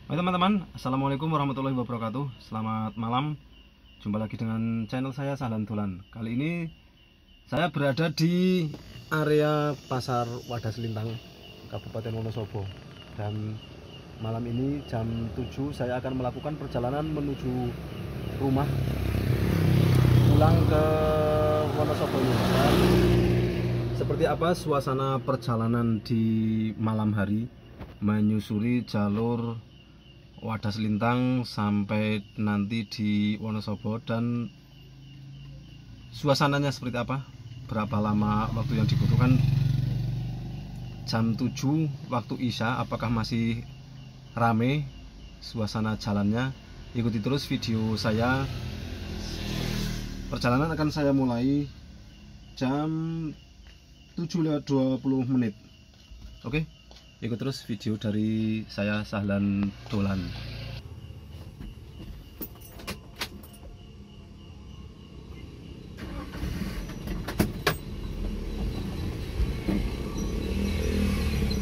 Hai teman-teman, Assalamualaikum warahmatullahi wabarakatuh. Selamat malam. Jumpa lagi dengan channel saya Sahlan Dolan. Kali ini saya berada di area Pasar Wadas Lintang, Kabupaten Wonosobo. Dan malam ini jam 7 saya akan melakukan perjalanan menuju rumah pulang ke Wonosobo ini. Dan seperti apa suasana perjalanan di malam hari menyusuri jalur Wadas Lintang sampai nanti di Wonosobo, dan suasananya seperti apa, berapa lama waktu yang dibutuhkan. Jam 7 waktu Isya, apakah masih rame suasana jalannya? Ikuti terus video saya. Perjalanan akan saya mulai jam 7:20. Oke, ikut terus video dari saya Sahlan Dolan.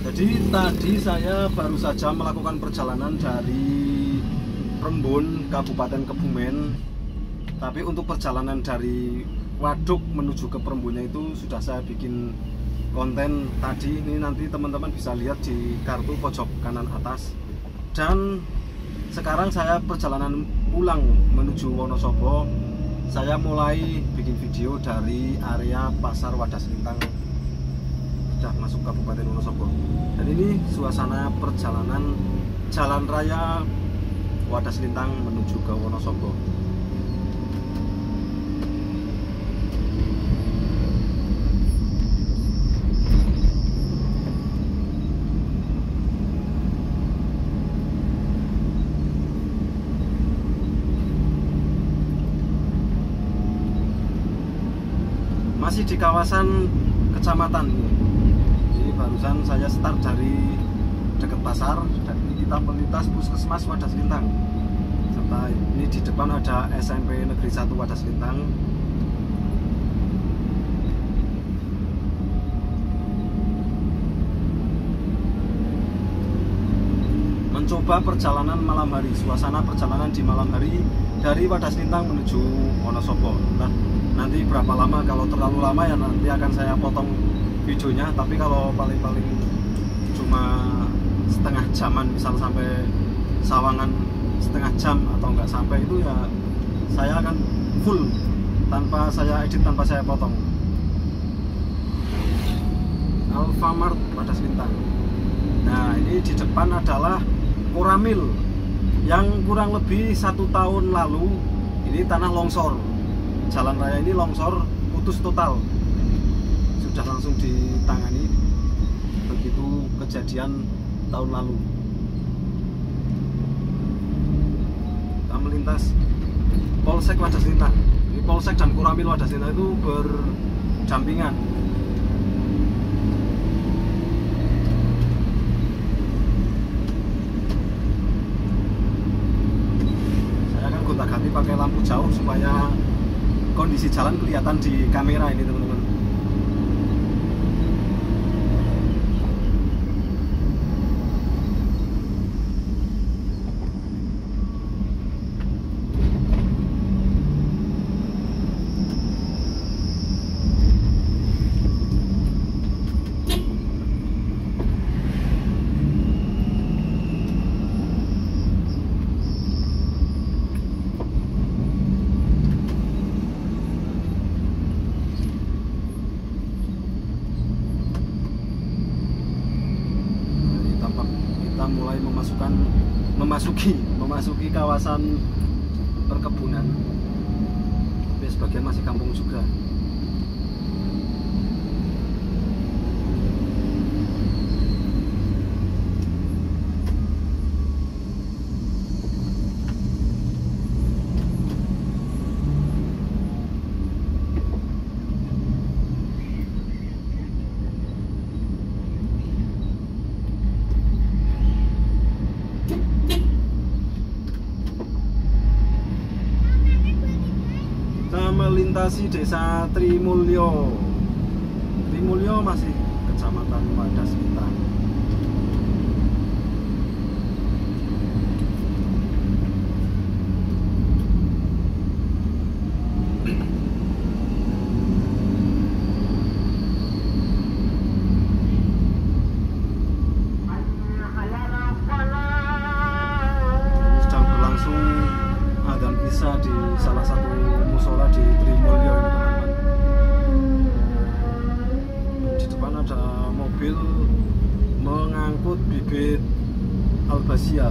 Jadi tadi saya baru saja melakukan perjalanan dari Rembun, Kabupaten Kebumen. Tapi untuk perjalanan dari Waduk menuju ke Perembunnya itu sudah saya bikin konten tadi. Ini nanti teman-teman bisa lihat di kartu pojok kanan atas. Dan sekarang saya perjalanan pulang menuju Wonosobo. Saya mulai bikin video dari area Pasar Wadas Lintang, sudah masuk Kabupaten Wonosobo. Dan ini suasana perjalanan jalan raya Wadas Lintang menuju ke Wonosobo. Masih di kawasan kecamatan ini. Jadi barusan saya start dari dekat pasar, dan ini kita melintas Puskesmas Wadas Lintang. Serta ini di depan ada SMP Negeri 1 Wadas Lintang. Mencoba perjalanan malam hari, suasana perjalanan di malam hari dari Wadas Lintang menuju Wonosobo. Nah, nanti berapa lama, kalau terlalu lama ya nanti akan saya potong videonya. Tapi kalau paling-paling cuma setengah jaman, misal sampai Sawangan setengah jam atau enggak sampai, itu ya saya akan full tanpa saya edit, tanpa saya potong. Alfamart Wadas Lintang. Nah, ini di depan adalah Koramil yang kurang lebih 1 tahun lalu ini tanah longsor. Jalan raya ini longsor, putus total. Sudah langsung ditangani begitu kejadian tahun lalu. Kita melintas Polsek Wadas Lintang. Ini Polsek dan Koramil Wadas Lintang itu berdampingan. Saya akan gonta-ganti pakai lampu jauh supaya kondisi jalan kelihatan di kamera ini, teman-teman. Kita mulai memasuki kawasan perkebunan, tapi sebagian masih kampung juga. Melintasi desa Trimulyo. Trimulyo masih kecamatan Wadas Lintang. kita di salah satu musola di Trimulyo ini teman-teman. Di depan ada mobil mengangkut bibit Albazia.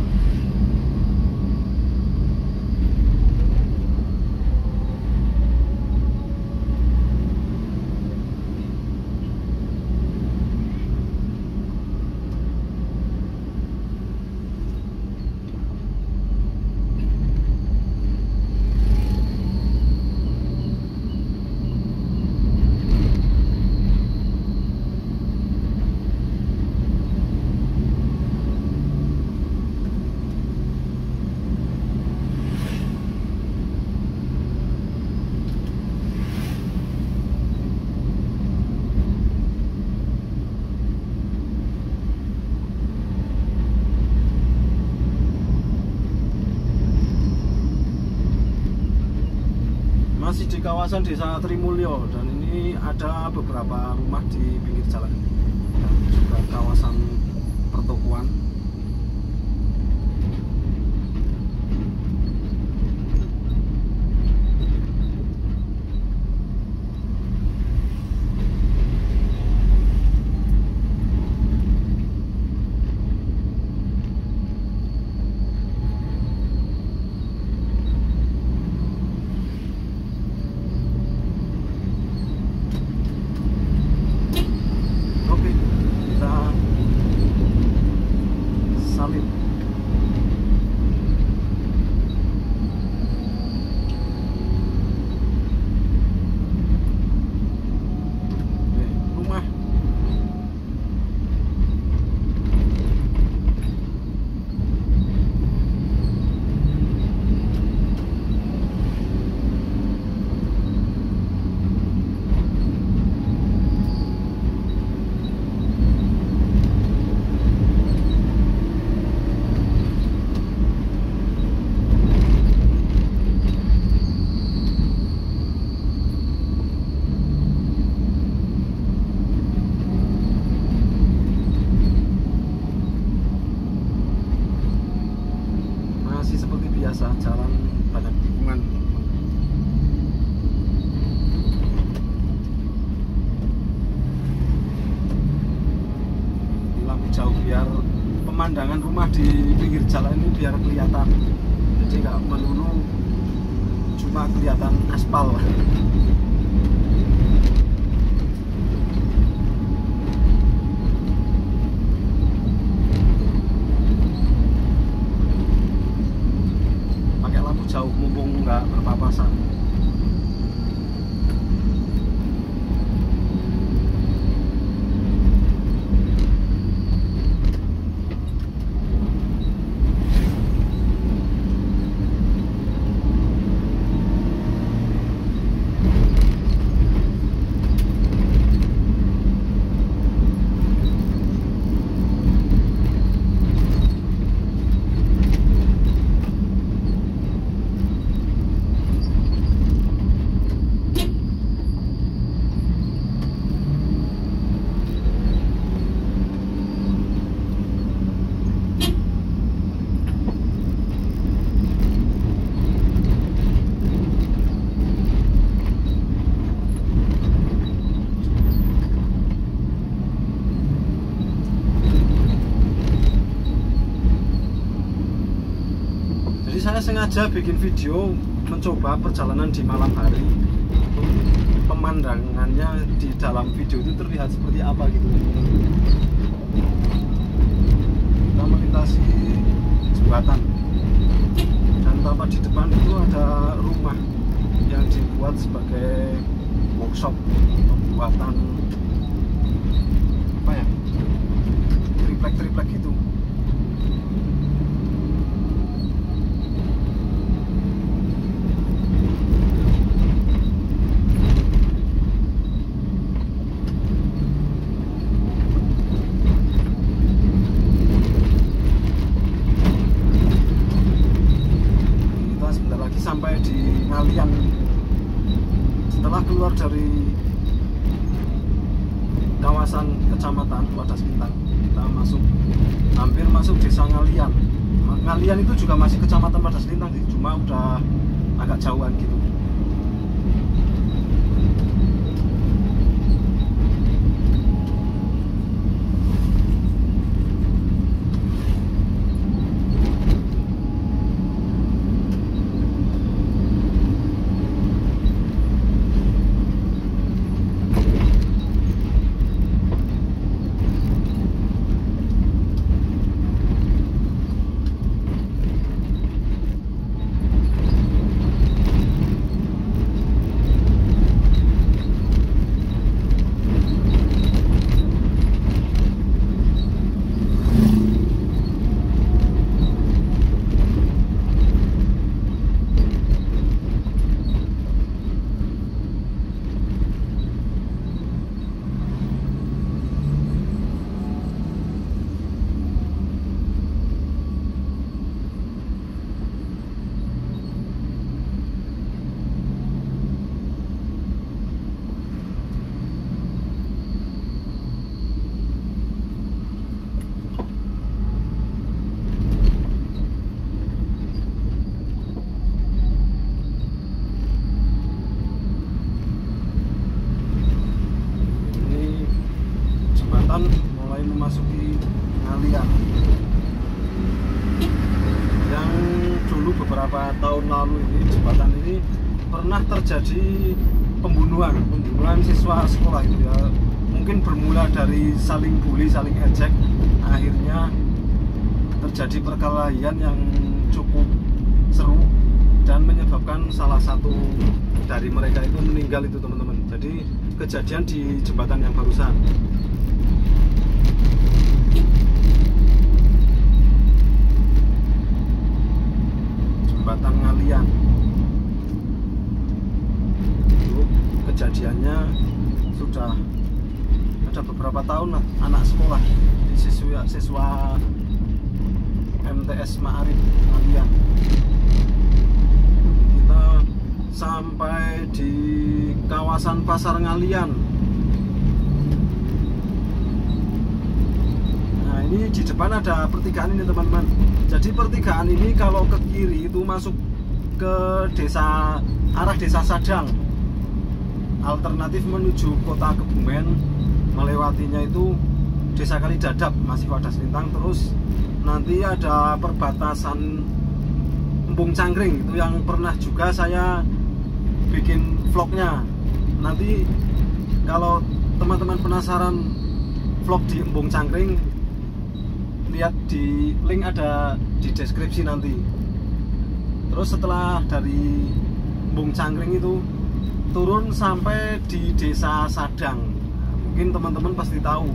Masih di kawasan desa Trimulyo, dan ini ada beberapa rumah di pinggir jalan dan juga kawasan pertokoan. Seperti biasa, jalan banyak tikungan. Lampu jauh biar pemandangan rumah di pinggir jalan ini biar kelihatan, jadi nggak melulu cuma kelihatan aspal. Jauh mumpung nggak berpapasan. Saya sengaja bikin video mencoba perjalanan di malam hari, pemandangannya di dalam video itu terlihat seperti apa gitu. Kita melintasi jembatan, dan tepat di depan itu ada rumah yang dibuat sebagai workshop pembuatan apa ya, triplek gitu. Sampai di Ngalian. Setelah keluar dari kawasan kecamatan Wadas Bintang, kita hampir masuk desa Ngalian. Ngalian itu juga masih kecamatan Wadas Bintang, cuma udah agak jauhan gitu. Mulai memasuki Ngalian yang dulu beberapa tahun lalu. Ini jembatan ini pernah terjadi pembunuhan siswa sekolah itu ya, mungkin bermula dari saling bully, saling ejek, akhirnya terjadi perkelahian yang cukup seru dan menyebabkan salah satu dari mereka itu meninggal itu teman-teman. Jadi kejadian di jembatan yang barusan. Jembatan Ngalian itu kejadiannya sudah ada beberapa tahun lah, anak sekolah di siswa MTS Ma'arif Ngalian. Kita sampai di kawasan Pasar Ngalian. Nah, ini di depan ada pertigaan ini teman-teman. Jadi pertigaan ini kalau ke kiri itu masuk ke arah desa Sadang. Alternatif menuju kota Kebumen, melewatinya itu desa Kalidadap, masih Wadas Lintang. Terus nanti ada perbatasan Embung Cangkring, itu yang pernah juga saya bikin vlognya. Nanti kalau teman-teman penasaran vlog di Embung Cangkring, lihat di link ada di deskripsi nanti. Terus setelah dari Embung Cangkring itu turun sampai di desa Sadang. Nah, mungkin teman-teman pasti tahu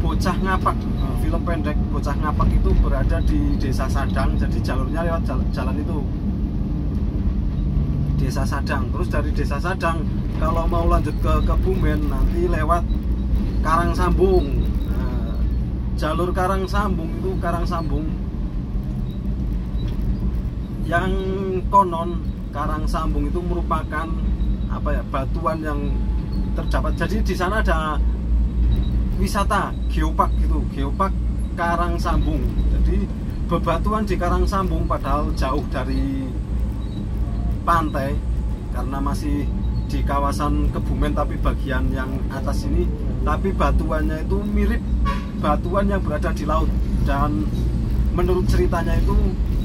Bocah Ngapak, film pendek Bocah Ngapak itu berada di desa Sadang. Jadi jalurnya lewat jalan itu, desa Sadang. Terus dari desa Sadang kalau mau lanjut ke Kebumen nanti lewat Karangsambung. Jalur Karangsambung itu yang konon Karangsambung itu merupakan batuan yang terdapat. Jadi di sana ada wisata geopark gitu, geopark Karangsambung. Jadi bebatuan di Karangsambung padahal jauh dari pantai karena masih di kawasan Kebumen, tapi bagian yang atas ini, tapi batuannya itu mirip batuan yang berada di laut. Dan menurut ceritanya itu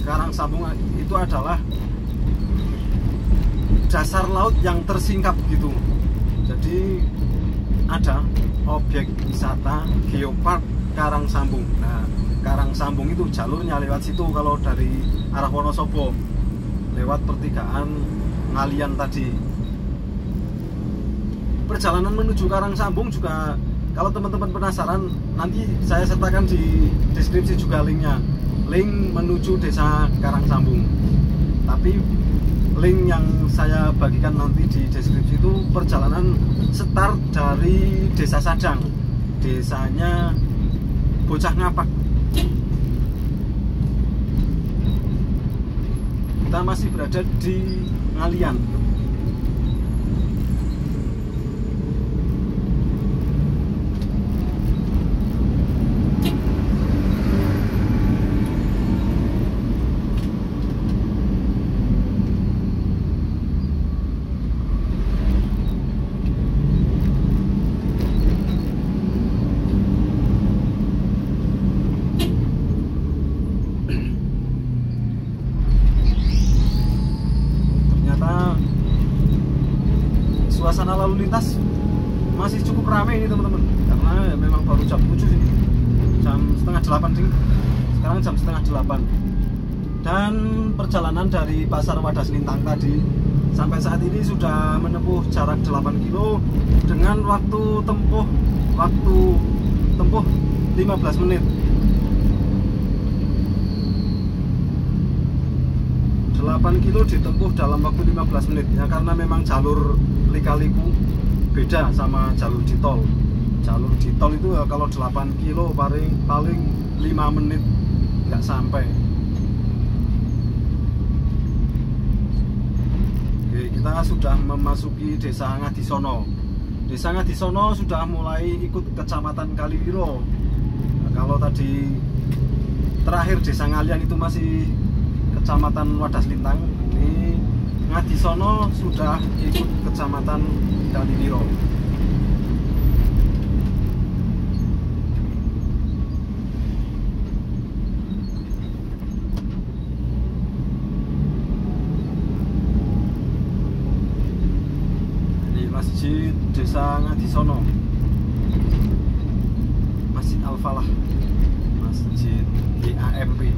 Karangsambung itu adalah dasar laut yang tersingkap gitu. Jadi ada objek wisata geopark Karangsambung. Nah, Karangsambung itu jalurnya lewat situ kalau dari arah Wonosobo, lewat pertigaan Ngalian tadi. Perjalanan menuju Karangsambung juga, kalau teman-teman penasaran, nanti saya sertakan di deskripsi juga linknya, link menuju desa Karangsambung. Tapi link yang saya bagikan nanti di deskripsi itu perjalanan start dari desa Sadang, desanya Bocah Ngapak. Kita masih berada di Ngalian. lalu lintas masih cukup ramai ini teman-teman, karena ya memang baru jam 7 ini, jam setengah 8 sih. Sekarang jam setengah 8. Dan perjalanan dari Pasar Wadas Lintang tadi sampai saat ini sudah menempuh jarak 8 kilo dengan waktu tempuh 15 menit. 8 kilo ditempuh dalam waktu 15 menit ya, karena memang jalur lika-liku beda sama jalur di tol. Jalur di tol itu ya, kalau 8 kilo paling 5 menit nggak sampai. Oke, kita sudah memasuki Desa Ngadisono. Desa Ngadisono sudah mulai ikut Kecamatan Kaliwiro. Nah, kalau tadi terakhir Desa Ngalian itu masih Kecamatan Wadas Lintang, ini Ngadisono sudah ikut Kecamatan Kaliwiro. Ini Masjid Desa Ngadisono, Masjid Al-Falah, Masjid GAMP.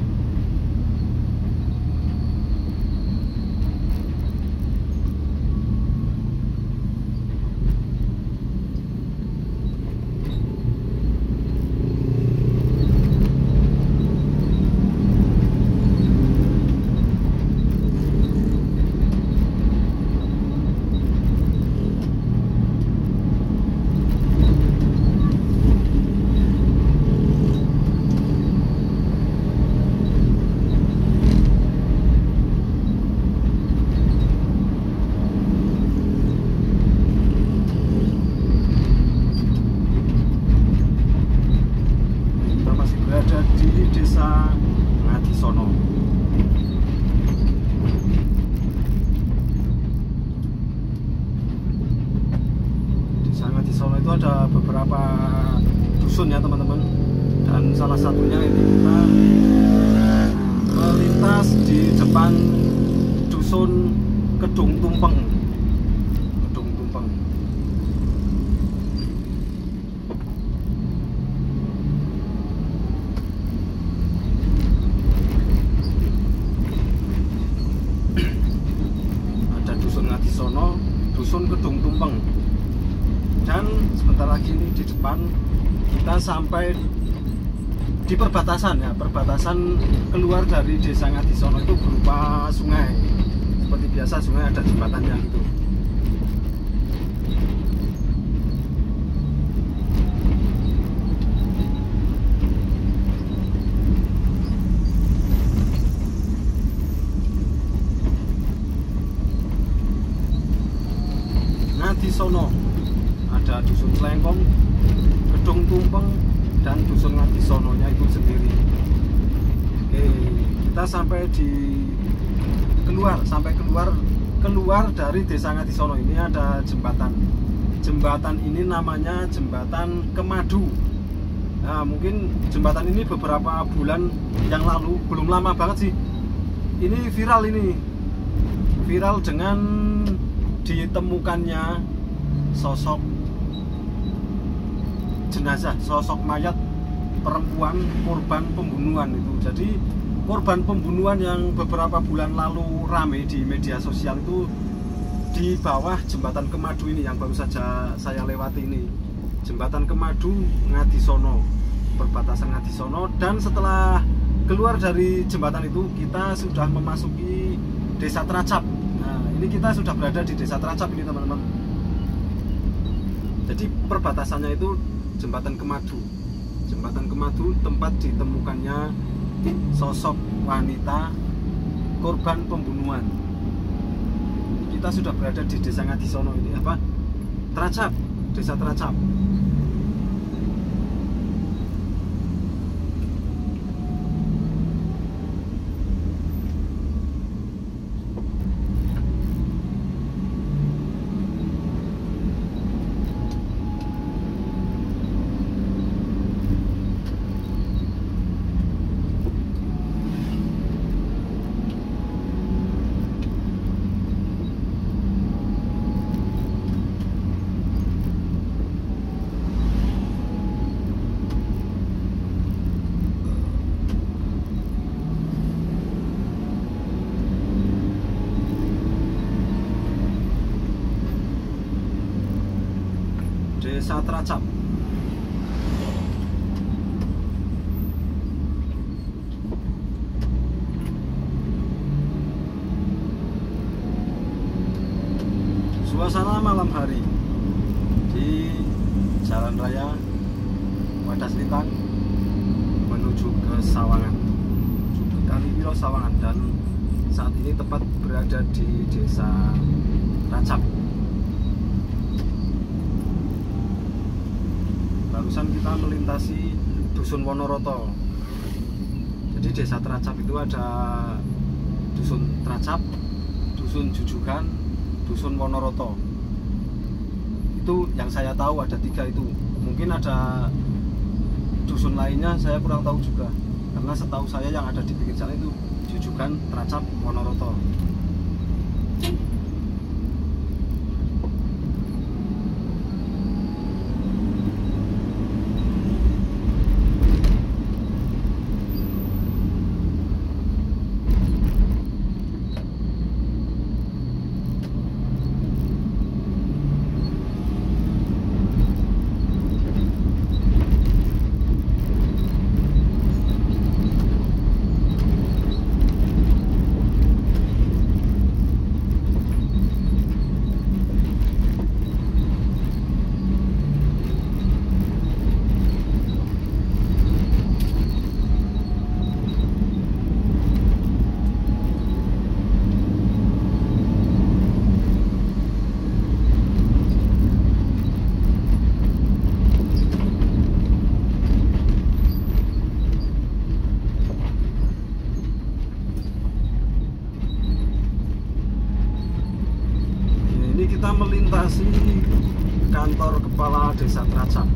Ngadisono itu ada beberapa dusun ya teman-teman, dan salah satunya ini kita melintas di depan dusun Kedung Tumpeng. Kedung Tumpeng. Ada dusun Ngadisono, dusun Kedung Tumpeng. Dan sebentar lagi ini di depan kita sampai di perbatasan ya, perbatasan keluar dari Desa Ngadisono itu berupa sungai. Seperti biasa sungai ada jembatannya gitu. Ngadisono, ada dusun Selengkong, Kedung Tumpeng, dan dusun Ngadisononya itu sendiri. Oke, kita sampai keluar dari Desa Ngadisono. Ini ada jembatan. Jembatan ini namanya Jembatan Kemadu. Nah, mungkin jembatan ini beberapa bulan yang lalu, belum lama banget sih, ini viral dengan ditemukannya sosok jenazah, sosok mayat perempuan korban pembunuhan itu. Jadi korban pembunuhan yang beberapa bulan lalu ramai di media sosial itu di bawah Jembatan Kemadu ini yang baru saja saya lewati ini. Jembatan Kemadu Ngadisono, perbatasan Ngadisono. Dan setelah keluar dari jembatan itu kita sudah memasuki Desa Tracap. Nah, ini kita sudah berada di Desa Tracap ini teman-teman. Jadi perbatasannya itu Jembatan Kemadu. Jembatan Kemadu tempat ditemukannya sosok wanita korban pembunuhan. Kita sudah berada di Desa Ngadisono ini, Tracap, Desa Tracap. Desa Tracap. Suasana malam hari di Jalan Raya Wadas Lintang menuju ke Sawangan, menuju ke Kaliwiro Sawangan, dan saat ini tepat berada di Desa Tracap. Barusan kita melintasi Dusun Wonoroto. Jadi Desa Tracap itu ada Dusun Tracap, Dusun Jujugan, Dusun Wonoroto. Itu yang saya tahu ada 3 itu. Mungkin ada dusun lainnya, saya kurang tahu juga. Karena setahu saya yang ada di pinggir jalan itu Jujugan, Tracap, Wonoroto. Kita melintasi kantor kepala Desa Tracap.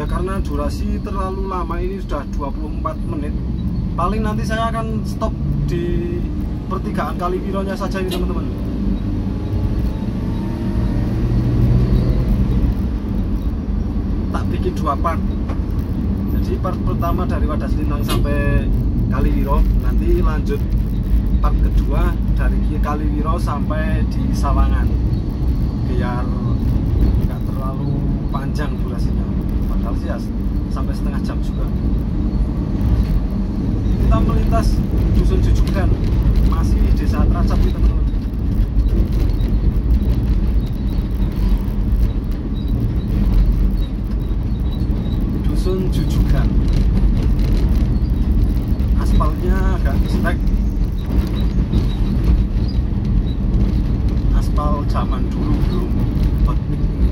Ya karena durasi terlalu lama, ini sudah 24 menit. Paling nanti saya akan stop di pertigaan Kaliwironya saja ini teman-teman. Tak bikin 2 part. Jadi part pertama dari Wadas Lintang sampai Kaliwiro, nanti lanjut part kedua dari Kaliwiro sampai di Sawangan, biar nggak terlalu panjang durasinya. Padahal sih ya sampai setengah jam juga. Kita melintas Dusun Jujugan, masih di Desa Tracap nih teman-teman. Dusun Jujugan, aspalnya agak jelek, aspal zaman dulu belum teknik ini.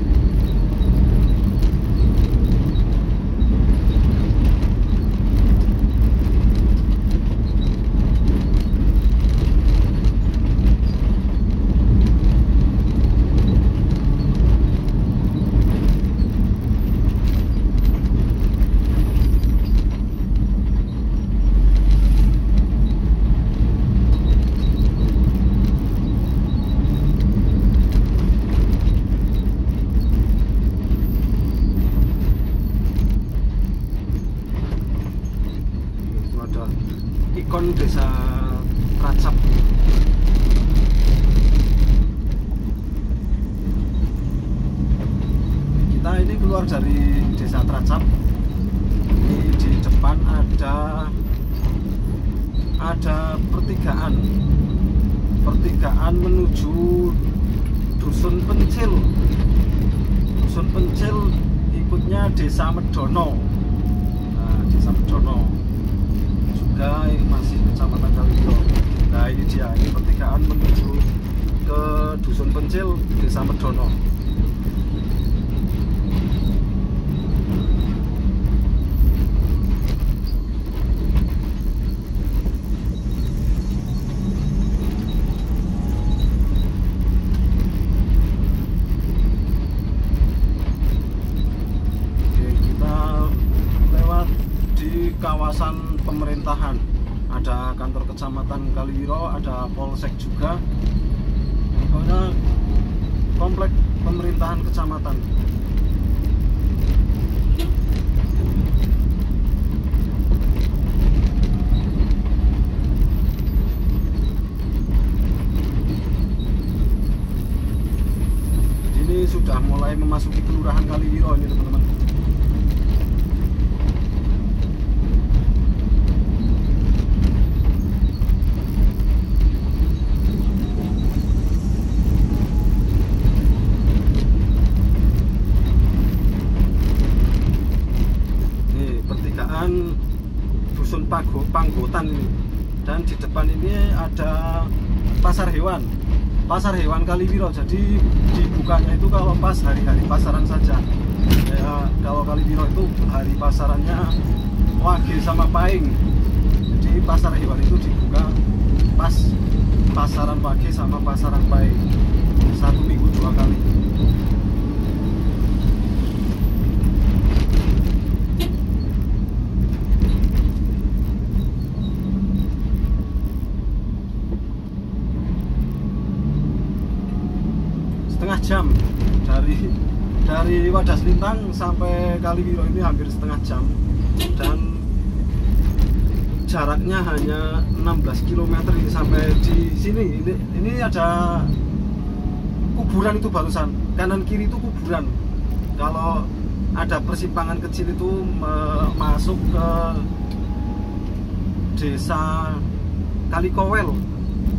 ikon desa Tracap. Kita ini keluar dari desa Tracap. Ini di depan ada pertigaan menuju Dusun Pencil. Dusun Pencil ikutnya Desa Medono. Nah, Desa Medono juga masih Kecamatan Kalibiro. Nah, ini dia, ini pertigaan menuju ke Dusun Pencil, Desa Medono. Kawasan pemerintahan, ada kantor kecamatan Kalibiro, ada polsek juga, pokoknya komplek pemerintahan kecamatan. Ini sudah mulai memasuki kelurahan Kalibiro ini teman-teman. Dusun Panggotan ini, dan di depan ini ada pasar hewan Kalibiro. Jadi dibukanya itu kalau pas hari-hari pasaran saja ya. Kalau Kalibiro itu hari pasarannya Wage sama Paing, jadi pasar hewan itu dibuka pas pasaran Wage sama pasaran Paing, 1 minggu 2 kali. Setengah jam dari Wadas Lintang sampai Kalibiro ini hampir setengah jam, dan jaraknya hanya 16 km ini sampai di sini. Ini ada kuburan itu barusan, kanan kiri itu kuburan. Kalau ada persimpangan kecil itu masuk ke desa Kalikowel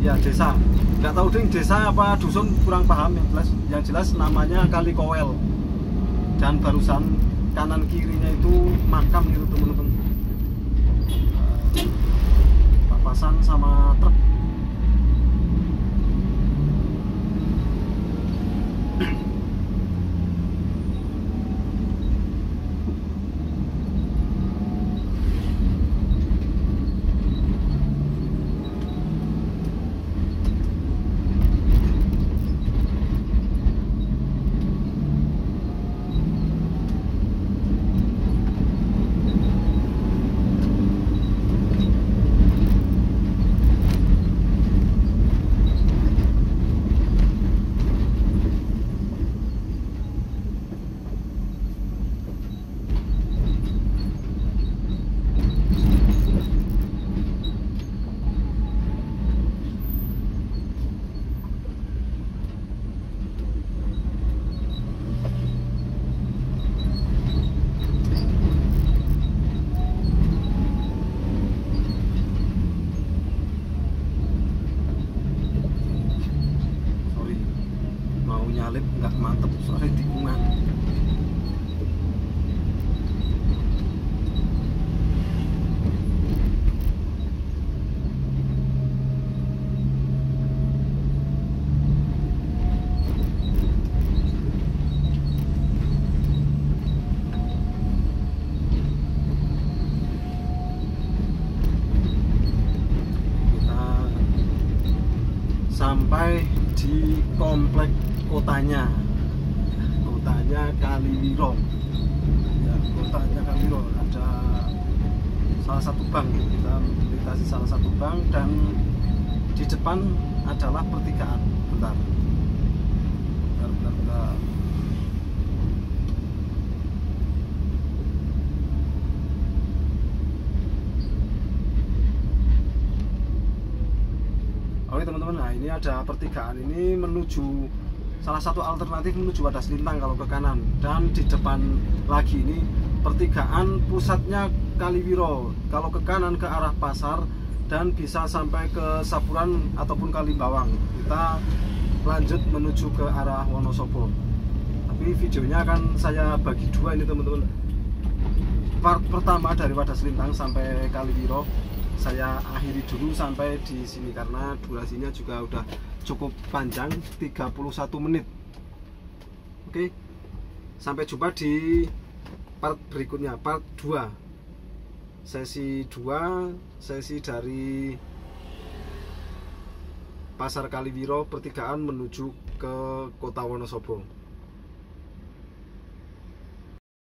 ya, desa, nggak tahu ding desa apa dusun, kurang paham. Yang jelas namanya Kalikowel, dan barusan kanan kirinya itu makam gitu teman-teman, papasan sama truk. Nyalip nggak mantep soalnya tikungan. Kita sampai di komplek kotanya Kalibiro ya, kotanya Kalibiro. Ada salah satu bank, kita melintasi salah satu bank, dan di depan adalah pertigaan. Bentar. ini ada pertigaan ini menuju salah satu alternatif menuju Wadas Lintang kalau ke kanan, dan di depan lagi ini pertigaan pusatnya Kaliwiro kalau ke kanan ke arah pasar dan bisa sampai ke Saburan ataupun Kalimbawang. Kita lanjut menuju ke arah Wonosobo, tapi videonya akan saya bagi dua ini teman-teman. Part pertama dari Wadas Lintang sampai Kaliwiro saya akhiri dulu sampai di sini karena durasinya juga udah cukup panjang, 31 menit. Oke, sampai jumpa di part berikutnya, part 2, sesi 2, sesi dari Pasar Kaliwiro pertigaan menuju ke Kota Wonosobo.